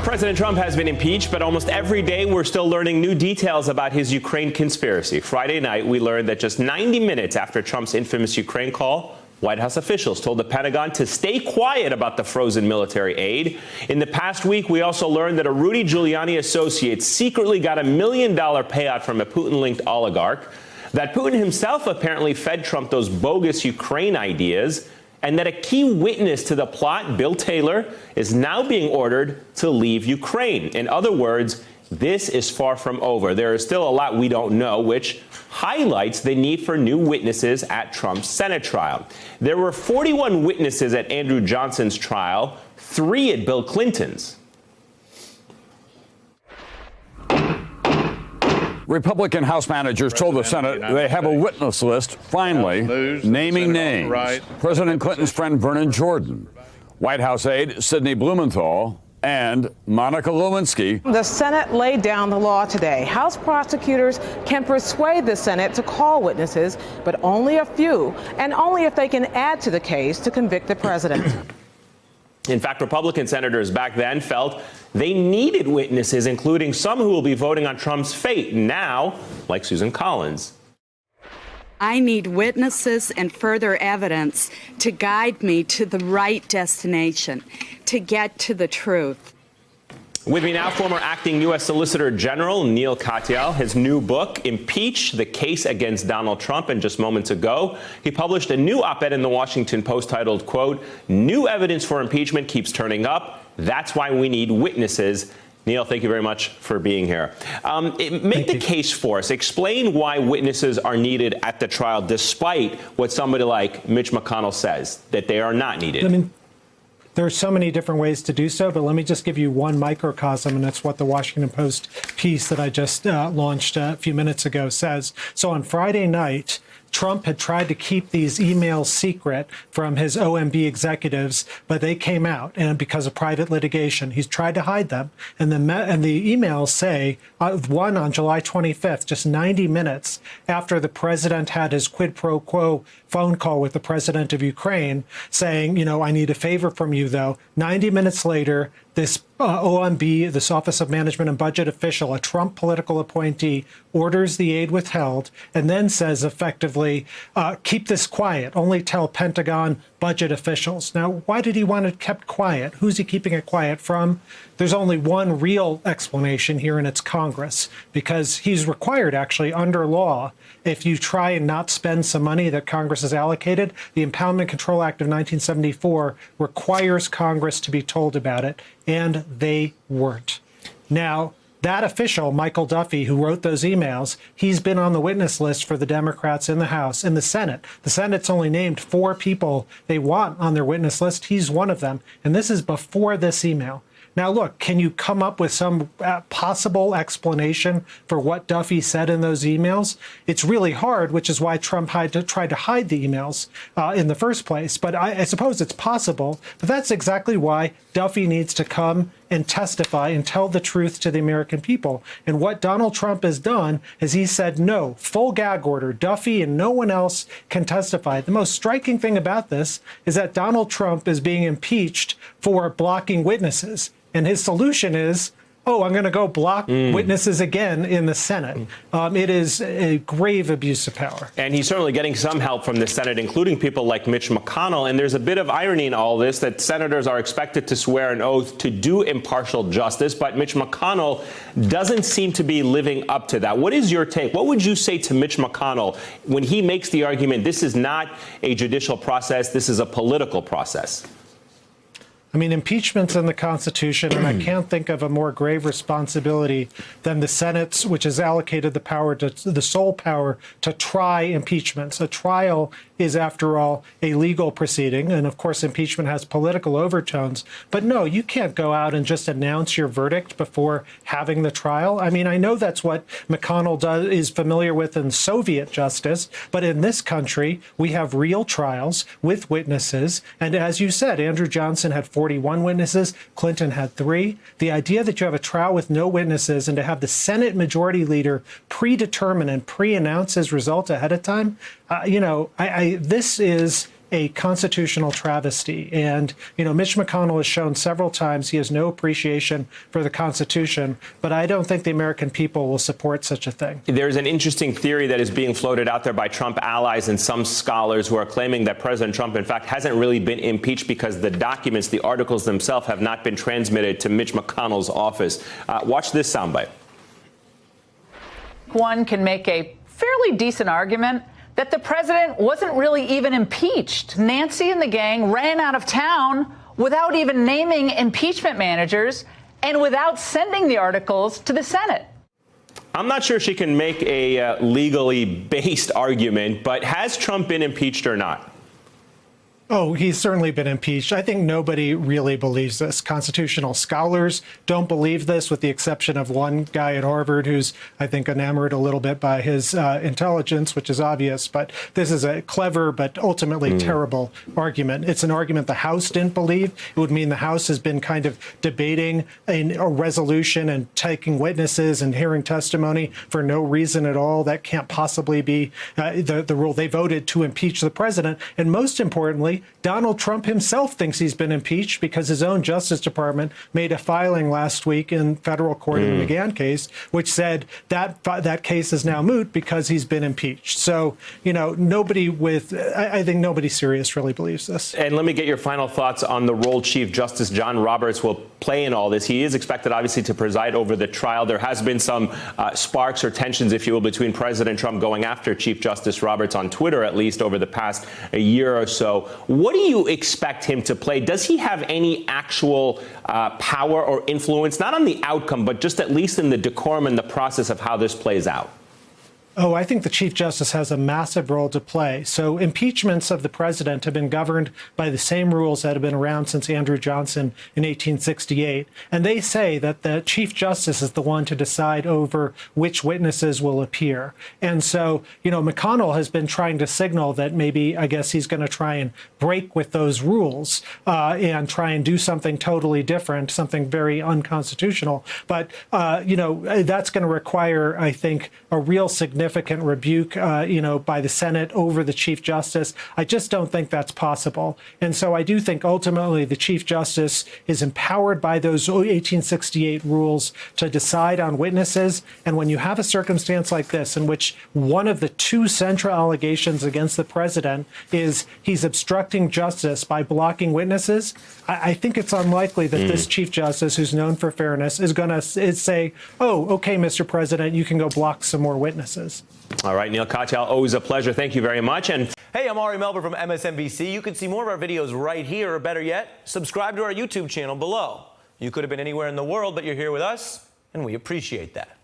President Trump has been impeached, but almost every day we're still learning new details about his Ukraine conspiracy. Friday night, we learned that just 90 minutes after Trump's infamous Ukraine call, White House officials told the Pentagon to stay quiet about the frozen military aid. In the past week, we also learned that a Rudy Giuliani associate secretly got $1 million payout from a Putin-linked oligarch, that Putin himself apparently fed Trump those bogus Ukraine ideas, and that a key witness to the plot, Bill Taylor, is now being ordered to leave Ukraine. In other words, this is far from over. There is still a lot we don't know, which highlights the need for new witnesses at Trump's Senate trial. There were 41 witnesses at Andrew Johnson's trial, 3 at Bill Clinton's. Republican House managers told the Senate they have a witness list, finally, naming names. President Clinton's friend Vernon Jordan, White House aide Sidney Blumenthal, and Monica Lewinsky. The Senate laid down the law today. House prosecutors can persuade the Senate to call witnesses, but only a few, and only if they can add to the case to convict the president. In fact, Republican senators back then felt they needed witnesses, including some who will be voting on Trump's fate now, like Susan Collins. I need witnesses and further evidence to guide me to the right destination, to get to the truth. With me now, former acting U.S. Solicitor General Neal Katyal. His new book, Impeach: The Case Against Donald Trump. And just moments ago, he published a new op-ed in the Washington Post titled, quote, "New evidence for impeachment keeps turning up. That's why we need witnesses." Neal, thank you very much for being here. Make the case for us. Explain why witnesses are needed at the trial, despite what somebody like Mitch McConnell says, that they are not needed. There are so many different ways to do so, but let me just give you one microcosm, and that's what the Washington Post piece that I just launched a few minutes ago says. So on Friday night, Trump had tried to keep these emails secret from his OMB executives, but they came out, and because of private litigation, he's tried to hide them. And the emails say, one on July 25th, just 90 minutes after the president had his quid pro quo phone call with the president of Ukraine, saying, you know, I need a favor from you, though. 90 minutes later, this OMB, this Office of Management and Budget official, a Trump political appointee, orders the aid withheld and then says effectively, keep this quiet, only tell Pentagon budget officials. Now, why did he want it kept quiet? Who's he keeping it quiet from? There's only one real explanation here, and it's Congress, because he's required, actually, under law, if you try and not spend some money that Congress has allocated, the Impoundment Control Act of 1974 requires Congress to be told about it, and they weren't. Now, that official, Michael Duffy, who wrote those emails, he's been on the witness list for the Democrats in the House. In the Senate, the Senate's only named 4 people they want on their witness list. He's one of them. And this is before this email. Now, look, can you come up with some possible explanation for what Duffy said in those emails? It's really hard, which is why Trump tried to hide the emails in the first place. But I suppose it's possible. But that's exactly why Duffy needs to come and testify and tell the truth to the American people. And what Donald Trump has done is he said, no, full gag order. Duffy and no one else can testify. The most striking thing about this is that Donald Trump is being impeached for blocking witnesses. And his solution is, oh, I'm going to go block witnesses again in the Senate. It is a grave abuse of power. And he's certainly getting some help from the Senate, including people like Mitch McConnell. And there's a bit of irony in all this, that senators are expected to swear an oath to do impartial justice, but Mitch McConnell doesn't seem to be living up to that. What is your take? What would you say to Mitch McConnell when he makes the argument, this is not a judicial process, this is a political process? I mean, impeachment's in the Constitution, and I can't think of a more grave responsibility than the Senate's, which has allocated the power to the sole power to try impeachments. A trial is, after all, a legal proceeding, and of course, impeachment has political overtones. But no, you can't go out and just announce your verdict before having the trial. I mean, I know that's what McConnell is familiar with in Soviet justice, but in this country, we have real trials with witnesses, and as you said, Andrew Johnson had 41 witnesses. Clinton had 3. The idea that you have a trial with no witnesses and to have the Senate Majority Leader predetermine and pre-announce his result ahead of time, this is a constitutional travesty. And, Mitch McConnell has shown several times he has no appreciation for the Constitution, but I don't think the American people will support such a thing. There's an interesting theory that is being floated out there by Trump allies and some scholars who are claiming that President Trump, in fact, hasn't really been impeached because the documents, the articles themselves, have not been transmitted to Mitch McConnell's office. Watch this soundbite. One can make a fairly decent argument that the president wasn't really even impeached. Nancy and the gang ran out of town without even naming impeachment managers and without sending the articles to the Senate. I'm not sure she can make a legally based argument, but has Trump been impeached or not? Oh, he's certainly been impeached. I think nobody really believes this. Constitutional scholars don't believe this, with the exception of one guy at Harvard who's, I think, enamored a little bit by his intelligence, which is obvious. But this is a clever but ultimately terrible argument. It's an argument the House didn't believe. It would mean the House has been kind of debating a resolution and taking witnesses and hearing testimony for no reason at all. That can't possibly be the rule. They voted to impeach the president. And most importantly, Donald Trump himself thinks he's been impeached because his own Justice Department made a filing last week in federal court in the McGahn case, which said that case is now moot because he's been impeached. So, I think nobody serious really believes this. And let me get your final thoughts on the role Chief Justice John Roberts will play in all this. He is expected, obviously, to preside over the trial. There has been some sparks or tensions, if you will, between President Trump going after Chief Justice Roberts on Twitter, at least over the past year or so. What do you expect him to play? Does he have any actual power or influence, not on the outcome, but just at least in the decorum and the process of how this plays out? Oh, I think the Chief Justice has a massive role to play. So impeachments of the president have been governed by the same rules that have been around since Andrew Johnson in 1868. And they say that the Chief Justice is the one to decide over which witnesses will appear. And so, McConnell has been trying to signal that maybe, I guess, he's going to try and break with those rules and try and do something totally different, something very unconstitutional. But, that's going to require, I think, a real significant rebuke, by the Senate over the Chief Justice. I just don't think that's possible. And so I do think ultimately the Chief Justice is empowered by those 1868 rules to decide on witnesses. And when you have a circumstance like this, in which one of the two central allegations against the president is he's obstructing justice by blocking witnesses, I think it's unlikely that this Chief Justice, who's known for fairness, is going to say, oh, okay, Mr. President, you can go block some more witnesses. All right, Neil Katyal, always a pleasure. Thank you very much. And hey, I'm Ari Melber from MSNBC. You can see more of our videos right here, or better yet, subscribe to our YouTube channel below. You could have been anywhere in the world, but you're here with us, and we appreciate that.